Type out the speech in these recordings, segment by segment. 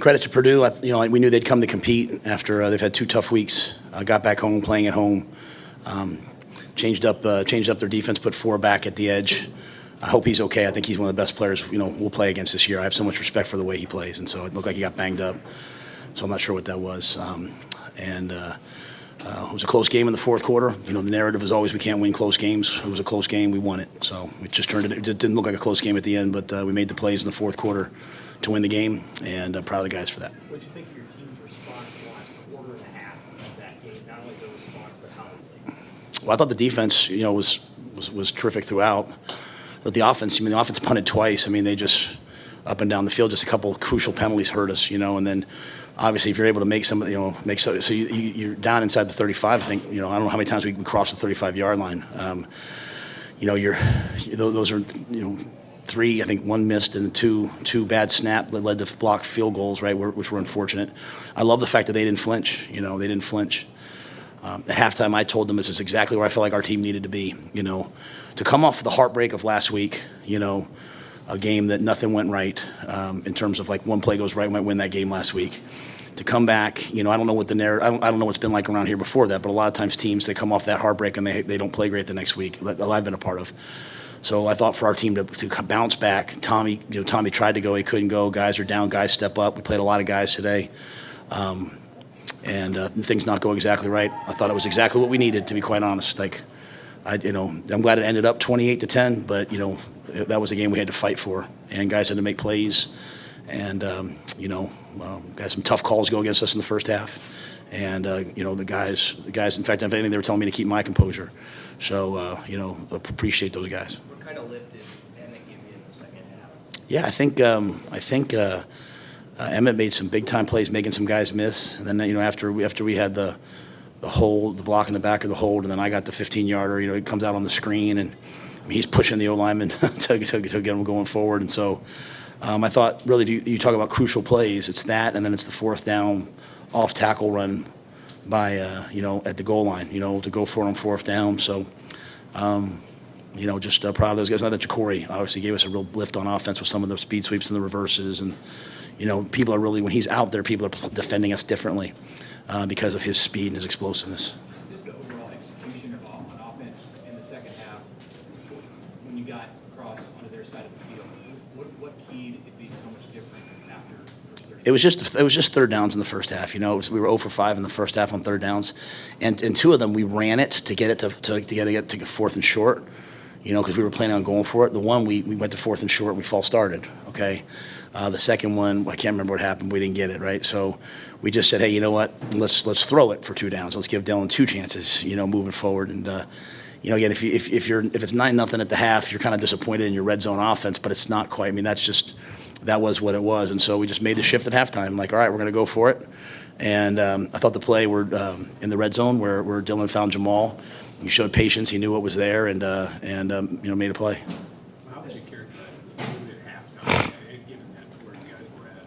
Credit to Purdue. We knew they'd come to compete after they've had 2 tough weeks. Got back home, playing at home. Changed up their defense, put 4 back at the edge. I hope he's okay. I think he's one of the best players we'll play against this year. I have so much respect for the way he plays, and so it looked like he got banged up. So I'm not sure what that was. It was a close game in the fourth quarter. The narrative is always we can't win close games. It was a close game. We won it. So it just turned it didn't look like a close game at the end, but we made the plays in the fourth quarter to win the game, and I'm proud of the guys for that. What did you think of your team's response in the last quarter and a half of that game? Not only the response, but how they played. Well, I thought the defense, was terrific throughout. But the offense punted twice. They just up and down the field, just a couple of crucial penalties hurt us, and then obviously if you're able to make some, so you're down inside the 35. I think, I don't know how many times we crossed the 35-yard line. Those are, 3, I think 1 missed and 2 bad snap that led to blocked field goals, right, which were unfortunate. I love the fact that they didn't flinch. They didn't flinch. At halftime, I told them this is exactly where I felt like our team needed to be. To come off the heartbreak of last week, a game that nothing went right in terms of like one play goes right, we might win that game last week. To come back, I don't know what the narrative. I don't know what's been like around here before that, but a lot of times teams they come off that heartbreak and they don't play great the next week. That I've been a part of. So I thought for our team to bounce back, Tommy tried to go, he couldn't go. Guys are down, guys step up. We played a lot of guys today. And things not go exactly right. I thought it was exactly what we needed, to be quite honest. I'm glad it ended up 28-10, but that was a game we had to fight for, and guys had to make plays, and had some tough calls go against us in the first half, and the guys. In fact, if anything, they were telling me to keep my composure. So appreciate those guys. What kind of lift did Emmett give you in the second half? Yeah, I think. Emmett made some big-time plays, making some guys miss. And then, after we had the hold, the block in the back of the hold, and then I got the 15-yarder, it comes out on the screen, and he's pushing the O-lineman to get him going forward. And so I thought, really, if you talk about crucial plays, it's that, and then it's the 4th down off-tackle run by, at the goal line, to go for it on 4th down. So, just proud of those guys. Now that Ja'Cory obviously gave us a real lift on offense with some of the speed sweeps and the reverses, and people are really, when he's out there, people are defending us differently because of his speed and his explosiveness. Just the overall execution on offense in the second half, when you got across onto their side of the field, what keyed it being so much different after the first 30? It was just 3rd downs in the first half. We were 0 for 5 in the first half on 3rd downs, and 2 of them we ran it to get it to get to 4th and short. Because we were planning on going for it. The one we went to 4th and short and we false started. Okay. The second one, I can't remember what happened. We didn't get it, right? So we just said, hey, you know what? Let's throw it for 2 downs. Let's give Dylan 2 chances, moving forward. And again, if it's 9-0 at the half, you're kind of disappointed in your red zone offense, but it's not quite. That was what it was. And so we just made the shift at halftime. Like, all right, we're going to go for it. And I thought the play were in the red zone where Dylan found Jamal. He showed patience. He knew what was there, and made a play. How would you characterize the mood at halftime, given that where you guys were at?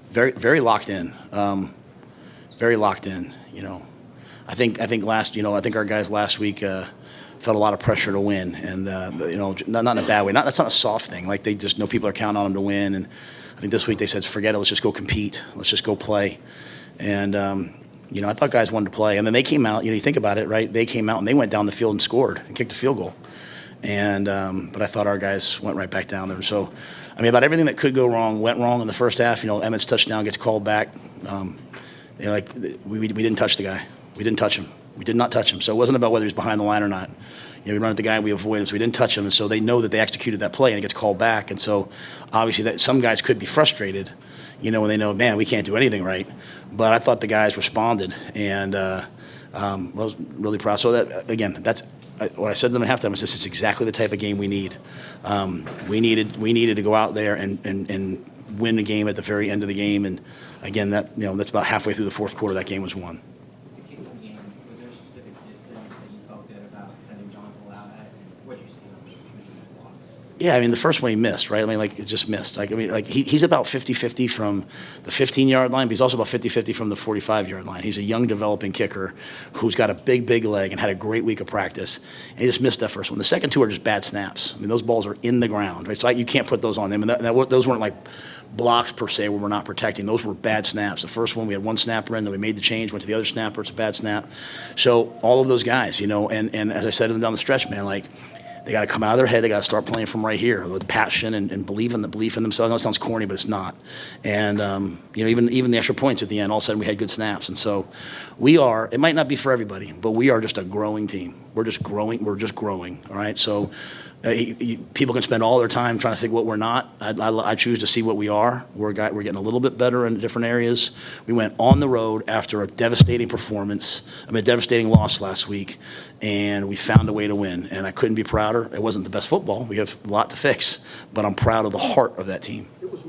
Very, very locked in. Very locked in. I think our guys last week felt a lot of pressure to win, and not in a bad way. That's not a soft thing. Like they just know people are counting on them to win, and I think this week they said, forget it. Let's just go compete. Let's just go play, and. I thought guys wanted to play. And then they came out, you think about it, right? They came out and they went down the field and scored and kicked a field goal. And but I thought our guys went right back down there. So, about everything that could go wrong went wrong in the first half. Emmett's touchdown gets called back. We didn't touch the guy. We didn't touch him. We did not touch him. So it wasn't about whether he was behind the line or not. We run at the guy, we avoid him, so we didn't touch him. And so they know that they executed that play and it gets called back. And so obviously that some guys could be frustrated, when they know, man, we can't do anything right. But I thought the guys responded, and I was really proud. So that again, that's what I said to them at halftime. Is this is exactly the type of game we need. We needed to go out there and win the game at the very end of the game. And again, that's about halfway through the fourth quarter. That game was won. The kicking game, was there a specific distance that you felt good about sending John out at? And what did you see on those missing blocks? Yeah, I mean, the first one he missed, right? I mean, like, it just missed. Like, I mean, like, he's about 50-50 from the 15-yard line, but he's also about 50-50 from the 45-yard line. He's a young, developing kicker who's got a big, big leg and had a great week of practice. And he just missed that first one. The second two are just bad snaps. I mean, those balls are in the ground, right? So you can't put those on him. And those weren't like blocks per se where we're not protecting. Those were bad snaps. The first one, we had one snapper in, then we made the change, went to the other snapper. It's a bad snap. So all of those guys, and as I said down the stretch, man, like, they got to come out of their head. They got to start playing from right here with passion and belief in themselves. I know it sounds corny, but it's not. And even the extra points at the end, all of a sudden we had good snaps. And so we are. It might not be for everybody, but we are just a growing team. We're just growing. We're just growing. All right. So people can spend all their time trying to think what we're not. I choose to see what we are. We're getting a little bit better in different areas. We went on the road after a devastating performance. A devastating loss last week, and we found a way to win. And I couldn't be prouder. It wasn't the best football. We have a lot to fix, but I'm proud of the heart of that team. It was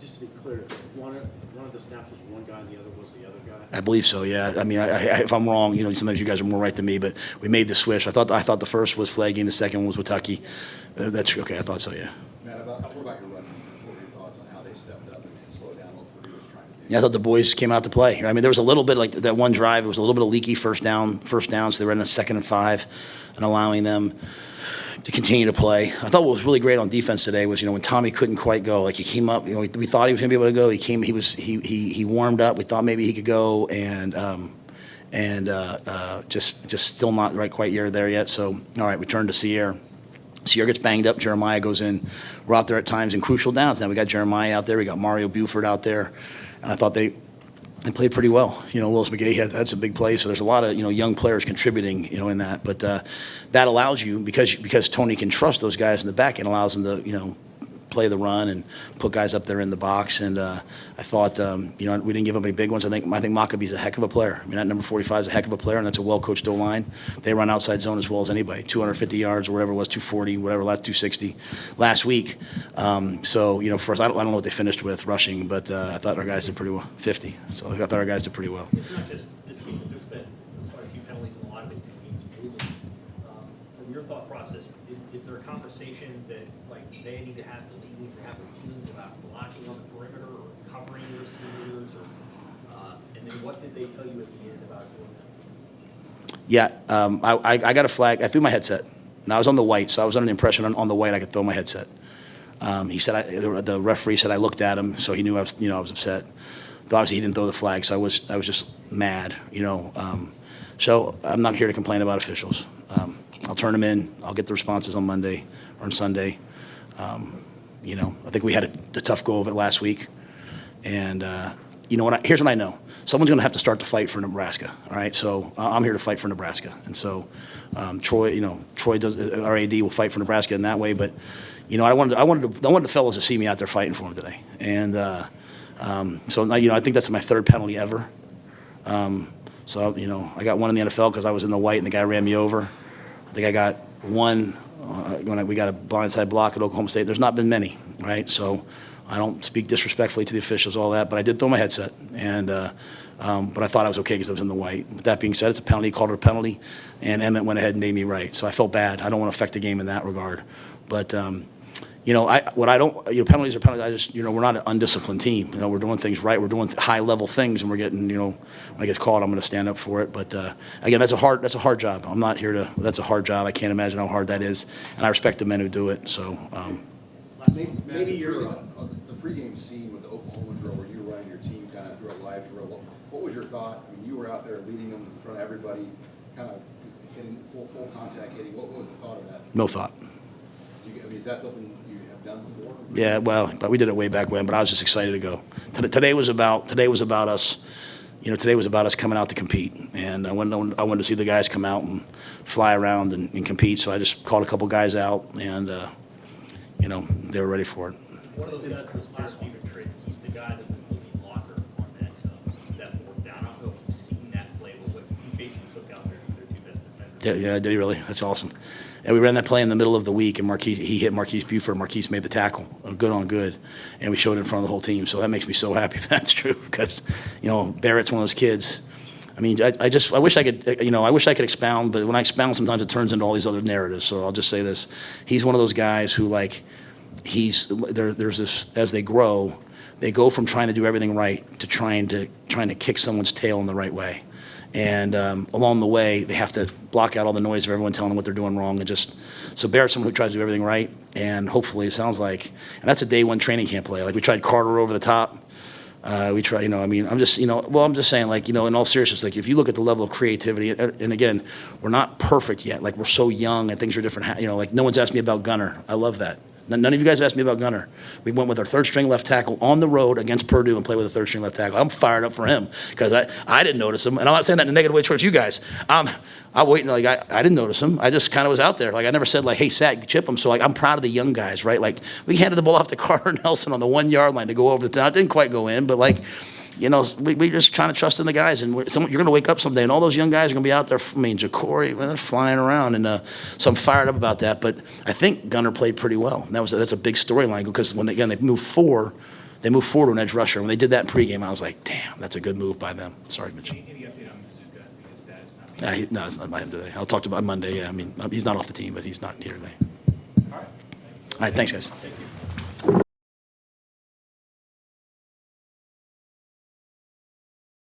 just to be clear, one of the snaps was one guy, and the other was the other guy. I believe so. Yeah. I mean, if I'm wrong, sometimes you guys are more right than me, but we made the switch. I thought the first was flagging, the second one was Wittucky. That's okay. I thought so. Yeah. Matt, what about your run defense? What were your thoughts on how they stepped up and slowed down what Purdue was trying to do? Yeah, I thought the boys came out to play. I mean, there was a little bit like that one drive. It was a little bit of leaky first down, so they were in a 2nd and 5, and allowing them to continue to play. I thought what was really great on defense today was, when Tommy couldn't quite go, like he came up, we thought he was going to be able to go. He warmed up. We thought maybe he could go, and just still not right quite there yet. So, all right, we turned to Sierra. Sierra gets banged up. Jeremiah goes in. We're out there at times in crucial downs. Now we got Jeremiah out there. We got Mario Buford out there. And I thought they played pretty well. Willis McGahee had some big plays. So there's a lot of, young players contributing, in that. But that allows you, because Tony can trust those guys in the back, it allows them to, play the run and put guys up there in the box. And I thought, we didn't give up any big ones. I think Maccabee's a heck of a player. I mean, that number 45 is a heck of a player, and that's a well-coached O-line. They run outside zone as well as anybody. 250 yards or whatever it was, 240, whatever, last 260 last week. So, for us, I don't know what they finished with rushing, but I thought our guys did pretty well. 50. So I thought our guys did pretty well. It's not just this game, but there's been quite a few penalties in a lot of big games. From your thought process, is there a conversation that they need to have, the league needs to have with teams about blocking on the perimeter or covering the receivers, and then what did they tell you at the end about doing that? Yeah, I got a flag. I threw my headset. Now I was on the white, so I was under the impression on the white I could throw my headset. He said the referee said I looked at him, so he knew I was upset. But obviously he didn't throw the flag, so I was just mad, So I'm not here to complain about officials. I'll turn them in. I'll get the responses on Monday or on Sunday. I think we had a tough go of it last week, and here's what I know: someone's going to have to start to fight for Nebraska. All right, so I'm here to fight for Nebraska, and so Troy does. Our AD will fight for Nebraska in that way. But I wanted the fellows to see me out there fighting for them today, and so I think that's my 3rd penalty ever. So I got one in the NFL because I was in the white and the guy ran me over. I think I got one when we got a blindside block at Oklahoma State. There's not been many, right? So I don't speak disrespectfully to the officials, all that, but I did throw my headset, and but I thought I was okay because I was in the white. With that being said, it's a penalty. He called it a penalty, and Emmett went ahead and made me right. So I felt bad. I don't want to affect the game in that regard, but penalties are penalties. I just, we're not an undisciplined team. We're doing things right. We're doing high-level things, and we're getting, when I get caught, I'm going to stand up for it. But again, that's a hard job. I'm not here to. That's a hard job. I can't imagine how hard that is, and I respect the men who do it. So. Maybe you're on the pregame scene with the Oklahoma drill where you were running your team kind of through a live drill. What was your thought? I mean, you were out there leading them in front of everybody, kind of hitting full contact hitting. What was the thought of that? No thought. Is that something you have done before? Yeah, well, but we did it way back when. But I was just excited to go. Today was about us. Today was about us coming out to compete, and I wanted to see the guys come out and fly around and compete. So I just called a couple guys out, and they were ready for it. One of those guys was last week at trade. He's the guy that was leading blocker on that 4th down. I don't know if you've seen that play, but he basically took out their 2 best defenders. Yeah, did he really? That's awesome. And we ran that play in the middle of the week, and he hit Marquise Buford. Marquise made the tackle, good on good, and we showed it in front of the whole team. So that makes me so happy if that's true, because Barrett's one of those kids. mean, I wish I could, I wish I could expound, but when I expound, sometimes it turns into all these other narratives. So I'll just say this: he's one of those guys who, like, there's this, as they grow, they go from trying to do everything right to trying to kick someone's tail in the right way. And along the way, they have to block out all the noise of everyone telling them what they're doing wrong. And so Barrett's someone who tries to do everything right. And hopefully, it sounds like, and that's a day one training camp play. Like, we tried Carter over the top. We try, I'm just saying, like, in all seriousness, like, if you look at the level of creativity, and again, we're not perfect yet. Like, we're so young and things are different. Like, no one's asked me about Gunner. I love that. None of you guys asked me about Gunner. We went with our third-string left tackle on the road against Purdue and played with a third-string left tackle. I'm fired up for him because I didn't notice him, and I'm not saying that in a negative way towards you guys. I'm waiting. Like, I didn't notice him. I just kind of was out there. Like, I never said, like, hey, Sat, chip him. So, like, I'm proud of the young guys, right? Like, we handed the ball off to Carter Nelson on the 1 yard line to go over the top. It didn't quite go in, but, like, we're just trying to trust in the guys, and you're going to wake up someday, and all those young guys are going to be out there. I mean, Ja'Cory, they're flying around, and so I'm fired up about that. But I think Gunner played pretty well. And that's a big storyline because when they move forward to an edge rusher. When they did that in pregame, I was like, damn, that's a good move by them. Sorry, Mitch. Any update on Mazuka? His status? No, it's not by him today. I'll talk to him on Monday. Yeah, I mean, he's not off the team, but he's not here today. All right. All right, thanks, guys. Thank you.